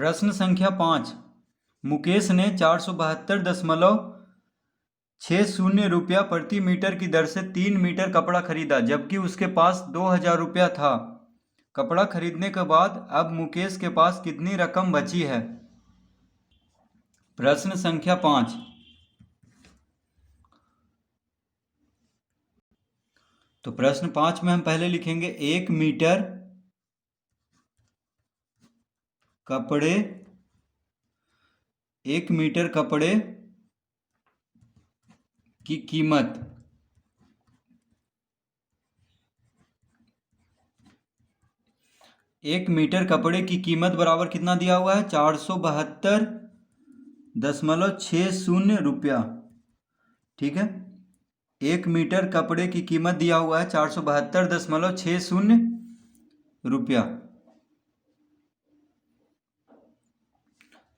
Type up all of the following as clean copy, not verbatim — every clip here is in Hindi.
प्रश्न संख्या 5। मुकेश ने 472.60 रुपया प्रति मीटर की दर से 3 मीटर कपड़ा खरीदा, जबकि उसके पास 2000 रुपया था। कपड़ा खरीदने के बाद अब मुकेश के पास कितनी रकम बची है? प्रश्न संख्या 5। तो प्रश्न 5 में हम पहले लिखेंगे 1 मीटर कपड़े 1 मीटर कपड़े की कीमत। एक मीटर कपड़े की कीमत बराबर कितना दिया हुआ है? 472.60 रुपया। ठीक है, 1 मीटर कपड़े की कीमत दिया हुआ है 472.60 रुपया।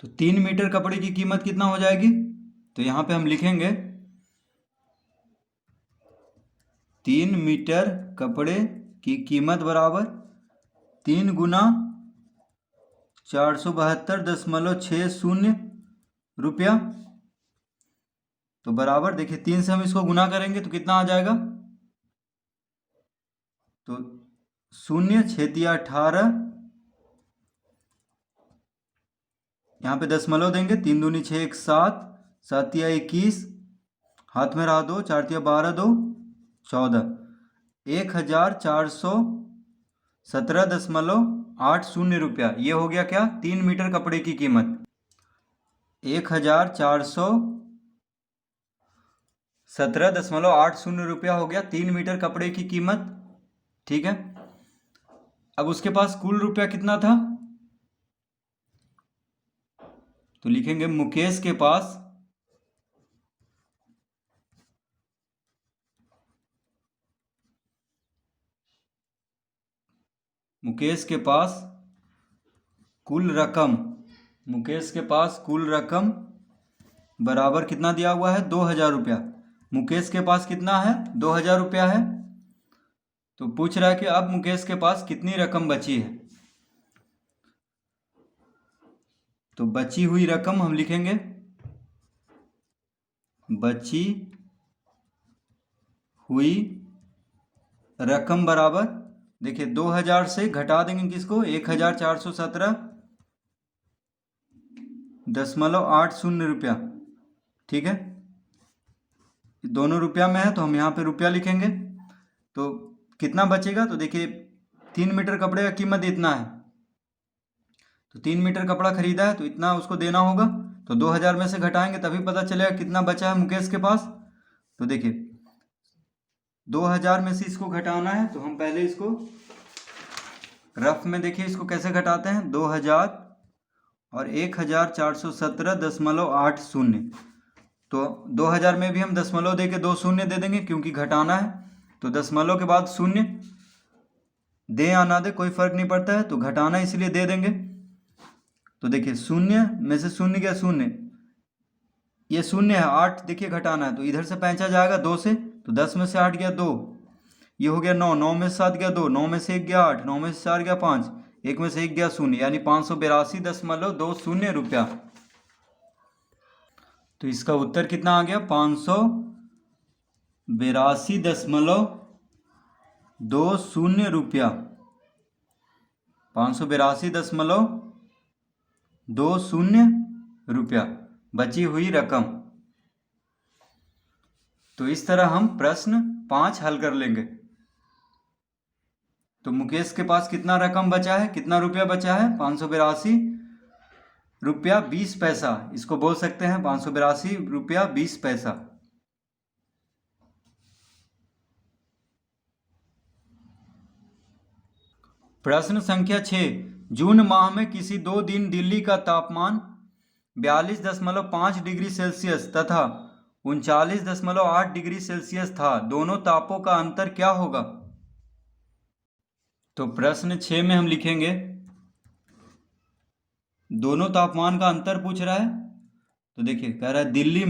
तो 3 मीटर कपड़े की कीमत कितना हो जाएगी? तो यहां पे हम लिखेंगे 3 मीटर कपड़े की कीमत बराबर 3 गुना 472.60 रुपया। तो बराबर देखिए 3 से हम इसको गुना करेंगे तो कितना आ जाएगा? तो 0 छेदिया 18, यहाँ पे दशमलव देंगे। 3 दूनी 6, 1 7, 7 या 21, हाथ में रहा 2, 4 या 12, 2 14, 1417.80 रुपया। ये हो गया क्या? 3 मीटर कपड़े की कीमत 1417.80 रुपया हो गया 3 मीटर कपड़े की कीमत। ठीक है, अब उसके पास कुल रुपया कितना था? तो लिखेंगे मुकेश के पास कुल रकम बराबर कितना दिया हुआ है? 2000 रुपया। मुकेश के पास कितना है? 2000 रुपया है। तो पूछ रहा है कि अब मुकेश के पास कितनी रकम बची है। तो बची हुई रकम हम लिखेंगे बची हुई रकम बराबर, देखिए 2000 से घटा देंगे किसको? 1417.80 रुपया। ठीक है, दोनों रुपया में है तो हम यहाँ पे रुपया लिखेंगे। तो कितना बचेगा? तो देखिए 3 मीटर कपड़े का कीमत इतना है, तो 3 मीटर कपड़ा खरीदा है तो इतना उसको देना होगा। तो 2000 में से घटाएंगे तभी पता चलेगा कितना बचा है मुकेश के पास। तो देखिए 2000 में से इसको घटाना है तो हम पहले इसको रफ में देखिए इसको कैसे घटाते हैं। 2000 और 1417.80, तो 2000 में भी हम दशमलव दे के 2 शून्य दे देंगे क्योंकि घटाना है। तो दशमलव के बाद शून्य, दे या ना दे कोई फर्क नहीं पड़ता है, तो घटाना इसलिए दे देंगे। तो देखिए शून्य में से शून्य गया शून्य, ये शून्य है। 8 देखिए घटाना है तो इधर से पैंचा जाएगा 2 से, तो 10 में से 8 गया 2, ये हो गया 9, 9 में से 7 गया 2, 9 में से 1 गया 8, 9 में से 4 गया 5, 1 में से 1 गया 0, यानी 582.20 रुपया। तो इसका उत्तर कितना आ गया? 582.20 रुपया। 582.20 रुपया बची हुई रकम। तो इस तरह हम प्रश्न 5 हल कर लेंगे। तो मुकेश के पास कितना रकम बचा है, कितना रुपया बचा है? 582.20 रुपया। इसको बोल सकते हैं 582.20 रुपया। प्रश्न संख्या 6। जून माह में किसी 2 दिन दिल्ली का तापमान 42.5 डिग्री सेल्सियस तथा 39.8 डिग्री सेल्सियस था। दोनों तापों का अंतर क्या होगा? तो प्रश्न 6 में हम लिखेंगे, दोनों तापमान का अंतर पूछ रहा है। तो देखिए कह रहा है दिल्ली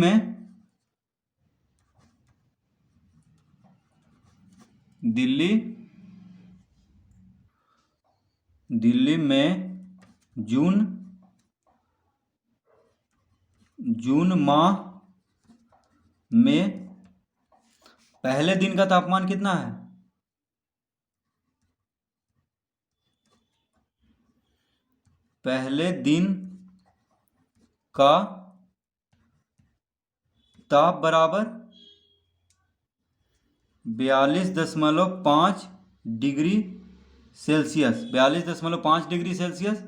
में जून जून माह में पहले दिन का तापमान कितना है? पहले दिन का ताप बराबर 42.5 डिग्री सेल्सियस, 42.5 डिग्री सेल्सियस।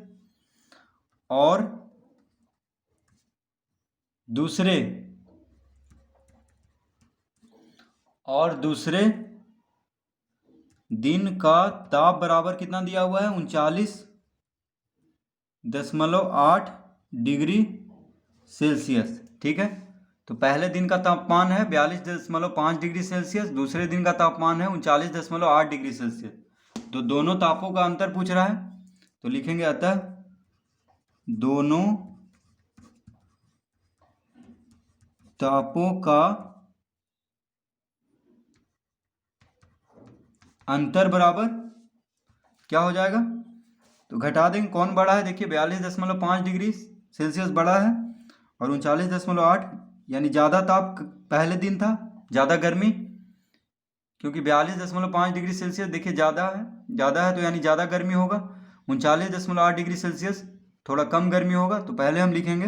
और दूसरे दिन का ताप बराबर कितना दिया हुआ है? 39.8 डिग्री सेल्सियस। ठीक है, तो पहले दिन का तापमान है 42.5 डिग्री सेल्सियस, दूसरे दिन का तापमान है 39.8 डिग्री सेल्सियस। तो दोनों तापों का अंतर पूछ रहा है, तो लिखेंगे अतः दोनों तापों का अंतर बराबर क्या हो जाएगा? तो घटा देंगे, कौन बड़ा है? देखिए 42.5 डिग्री सेल्सियस बड़ा है और 39.8, यानी ज़्यादा ताप पहले दिन था, ज़्यादा गर्मी, क्योंकि 42.5 डिग्री सेल्सियस देखिए ज़्यादा है तो यानी ज़्यादा गर्मी होगा। 39.8 डिग्री सेल्सियस थोड़ा कम गर्मी होगा। तो पहले हम लिखेंगे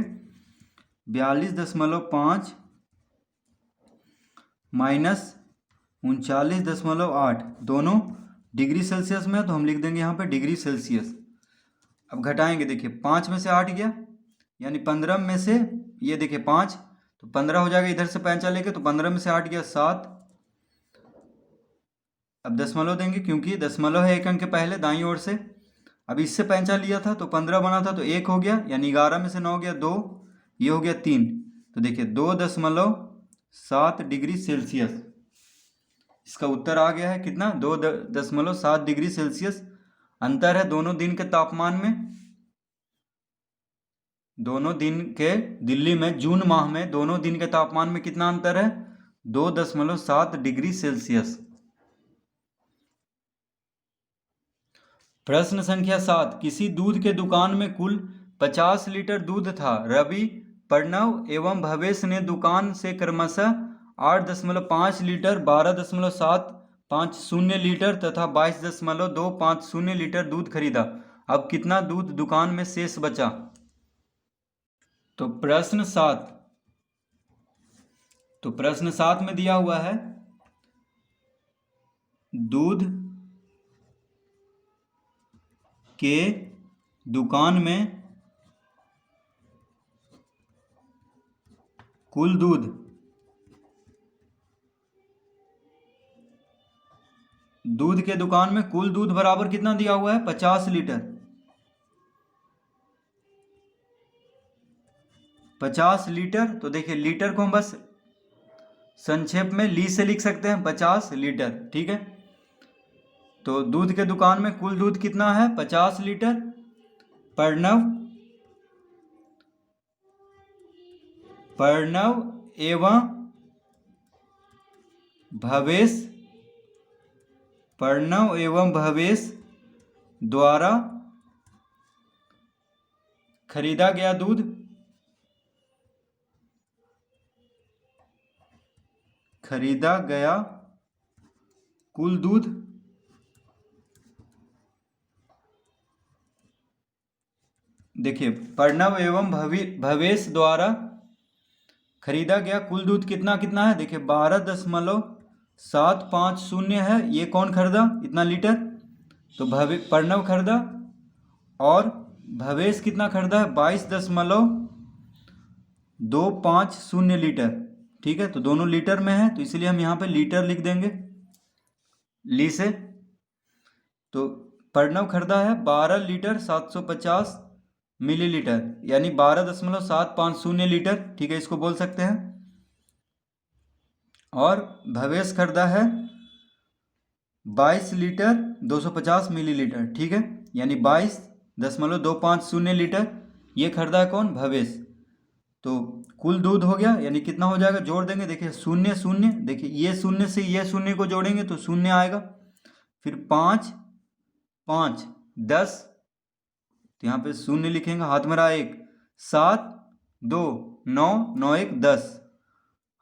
42.5 माइनस 39.8, दोनों डिग्री सेल्सियस में है तो हम लिख देंगे यहाँ पे डिग्री सेल्सियस। अब घटाएंगे, देखिए 5 में से 8 गया, यानी 15 में से ये देखिए 5, तो 15 हो जाएगा, इधर से पैंचा लेके, तो 15 में से 8 गया 7। अब दशमलव देंगे, क्योंकि दशमलव है एक अंक के पहले दाईं ओर से। अब इससे पैंचा लिया था तो 15 बना था, तो 1 हो गया, यानी 11 में से 9 गया 2, ये हो गया 3। तो देखिए 2.7 डिग्री सेल्सियस इसका उत्तर आ गया है। कितना? 2.7 डिग्री सेल्सियस अंतर है दोनों दिन के तापमान में। दोनों दिन के दिल्ली में जून माह में दोनों दिन के तापमान में कितना अंतर है? 2.7 डिग्री सेल्सियस। प्रश्न संख्या 7, किसी दूध के दुकान में कुल 50 लीटर दूध था। रवि, प्रणव एवं भवेश ने दुकान से क्रमशः 8.5 लीटर, 12.750 लीटर तथा 22.250 लीटर दूध खरीदा। अब कितना दूध दुकान में शेष बचा? तो प्रश्न 7 में दिया हुआ है दूध के दुकान में कुल दूध के दुकान में कुल दूध बराबर कितना दिया हुआ है? 50 लीटर। 50 लीटर, तो देखिए लीटर को हम बस संक्षेप में ली से लिख सकते हैं, 50 लीटर। ठीक है, तो दूध के दुकान में कुल दूध कितना है? 50 लीटर। प्रणव एवं भवेश द्वारा खरीदा गया दूध कुल दूध देखिए प्रणव एवं भवेश द्वारा खरीदा गया कुल दूध कितना है? देखिए 12.750 है। ये कौन खरीदा? इतना लीटर, तो प्रणव खरीदा। और भवेश कितना खरीदा है? 22.250 लीटर। ठीक है, तो दोनों लीटर में है, तो इसलिए हम यहाँ पे लीटर लिख देंगे ली से। तो प्रणव खरीदा है 12 लीटर 750 मिलीलीटर, यानी 12.750 लीटर। ठीक है, इसको बोल सकते हैं। और भवेश खरीदा है 22 लीटर 250 मिलीलीटर। ठीक है, यानी 22.250 लीटर ये खरीदा है कौन? भवेश। तो कुल दूध हो गया, यानी कितना हो जाएगा? जोड़ देंगे, देखिए 0 0, देखिए ये 0 से ये 0 को जोड़ेंगे तो 0 आएगा, फिर 5 5 10, तो यहाँ पे 0 लिखेंगे, हाथ में रहा 1, 7 2 9, 9 1 10,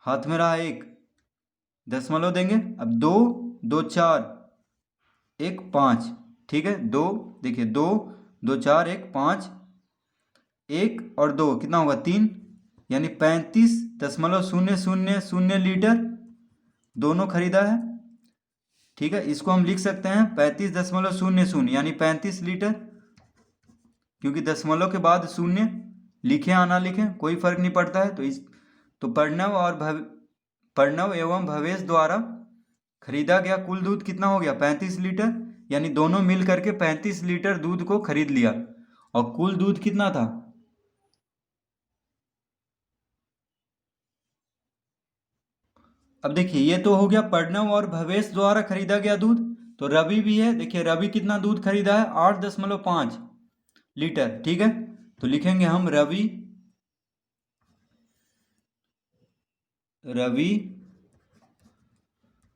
हाथ में रहा 1, दशमलव देंगे। अब 2, 2 4 1 5, ठीक है। 2 देखिए 2 2 4 1 5, 1 और 2 कितना होगा 3, यानी 35.000 लीटर दोनों खरीदा है, ठीक है। इसको हम लिख सकते हैं 35.00 यानी 35 लीटर, क्योंकि दशमलव के बाद शून्य लिखें या ना लिखें कोई फर्क नहीं पड़ता है। तो प्रणव एवं भवेश द्वारा खरीदा गया कुल दूध कितना हो गया 35 लीटर, यानी दोनों मिल करके 35 लीटर दूध को खरीद लिया। और कुल दूध कितना था, अब देखिए ये तो हो गया प्रणव और भवेश द्वारा खरीदा गया दूध। तो रवि भी है, देखिए रवि कितना दूध खरीदा है 8.5 लीटर, ठीक है। तो लिखेंगे हम रवि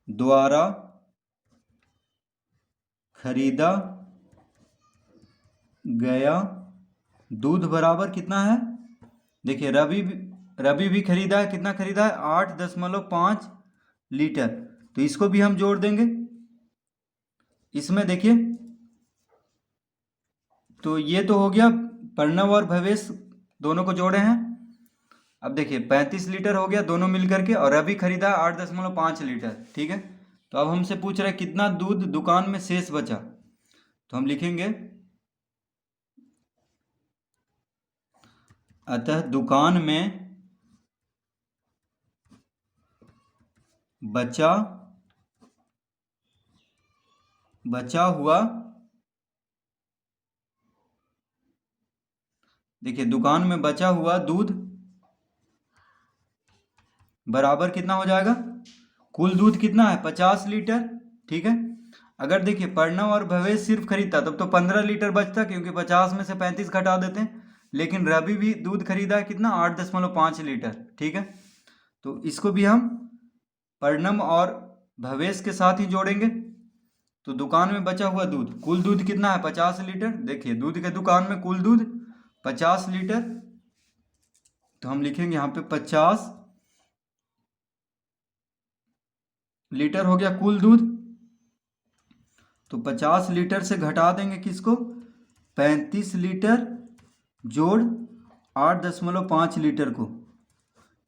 द्वारा खरीदा गया दूध बराबर कितना है, देखिए रवि भी खरीदा है, कितना खरीदा है 8.5 लीटर। तो इसको भी हम जोड़ देंगे इसमें, देखिए तो ये तो हो गया प्रणव और भवेश दोनों को जोड़े हैं। अब देखिए 35 लीटर हो गया दोनों मिलकर के, और रवि खरीदा 8.5 लीटर, ठीक है। तो अब हमसे पूछ रहा है कितना दूध दुकान में शेष बचा, तो हम लिखेंगे अतः दुकान में बचा हुआ, देखिए दुकान में बचा हुआ दूध बराबर कितना हो जाएगा, कुल दूध कितना है 50 लीटर, ठीक है। अगर देखिए प्रणव और भवेश सिर्फ खरीदता तब तो 15 लीटर बचता, क्योंकि 50 में से 35 घटा देते हैं। लेकिन रवि भी दूध खरीदा है कितना 8.5 लीटर, ठीक है। तो इसको भी हम प्रणव और भवेश के साथ ही जोड़ेंगे। तो दुकान में बचा हुआ दूध, कुल दूध कितना है 50 लीटर, देखिए दूध के दुकान में कुल दूध 50 लीटर। तो हम लिखेंगे यहाँ पे 50 लीटर हो गया कुल दूध। तो 50 लीटर से घटा देंगे किसको 35 लीटर जोड़ 8.5 लीटर को,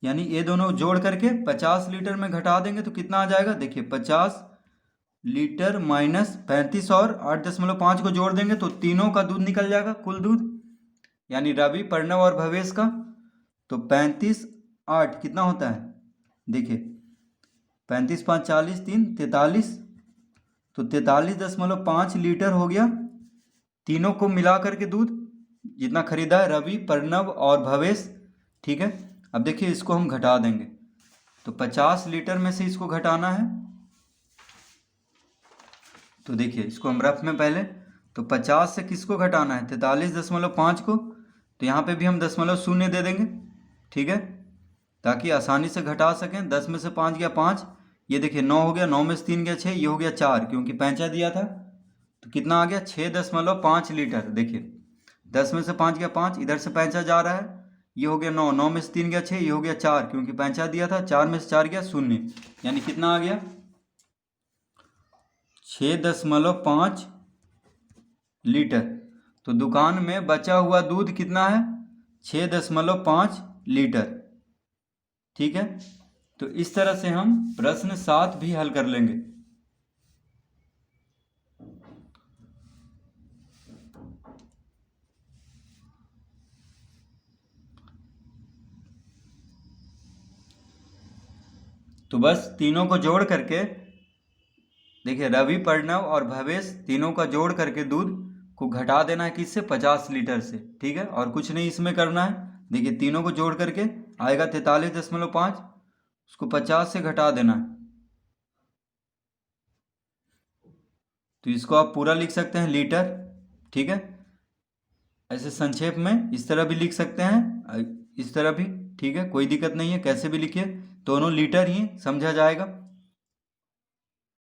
यानी ये दोनों जोड़ करके 50 लीटर में घटा देंगे तो कितना आ जाएगा, देखिए 50 लीटर माइनस 35 और 8.5 को जोड़ देंगे तो तीनों का दूध निकल जाएगा कुल दूध, यानी रवि प्रणव और भवेश का। तो 35 8 कितना होता है, देखिए 35 5 40 3 43, तो 43.5 लीटर हो गया तीनों को मिला करके दूध जितना खरीदा है रवि प्रणव और भवेश, ठीक है। अब देखिए इसको हम घटा देंगे, तो 50 लीटर में से इसको घटाना है। तो देखिए इसको हम रफ में पहले, तो 50 से किसको घटाना है 43.5 को, तो यहाँ पे भी हम 0.0 दे देंगे, ठीक है, ताकि आसानी से घटा सकें। 10 में से 5 गया 5, ये देखिए 9 हो गया, 9 में से 3 गया 6, ये हो गया 4, क्योंकि पैंचा दिया था। तो कितना आ गया 6.5 लीटर, देखिए 10 में से 5 गया 5, इधर से पैंचा जा रहा है, ये हो गया 9, 9 में से 3 गया 6, ये हो गया 4, क्योंकि पैंचा दिया था। 4 में से 4 गया 0, यानी कितना आ गया 6.5 लीटर। तो दुकान में बचा हुआ दूध कितना है 6.5 लीटर, ठीक है। तो इस तरह से हम प्रश्न 7 भी हल कर लेंगे। तो बस तीनों को जोड़ करके, देखिए रवि प्रणव और भवेश तीनों का जोड़ करके दूध को घटा देना है किससे 50 लीटर से, ठीक है। और कुछ नहीं इसमें करना है, देखिए तीनों को जोड़ करके आएगा 43.5, उसको 50 से घटा देना है। तो इसको आप पूरा लिख सकते हैं लीटर, ठीक है। ऐसे संक्षेप में इस तरह भी लिख सकते हैं, इस तरह भी, ठीक है, कोई दिक्कत नहीं है, कैसे भी लिखिए, दोनों लीटर ही समझा जाएगा।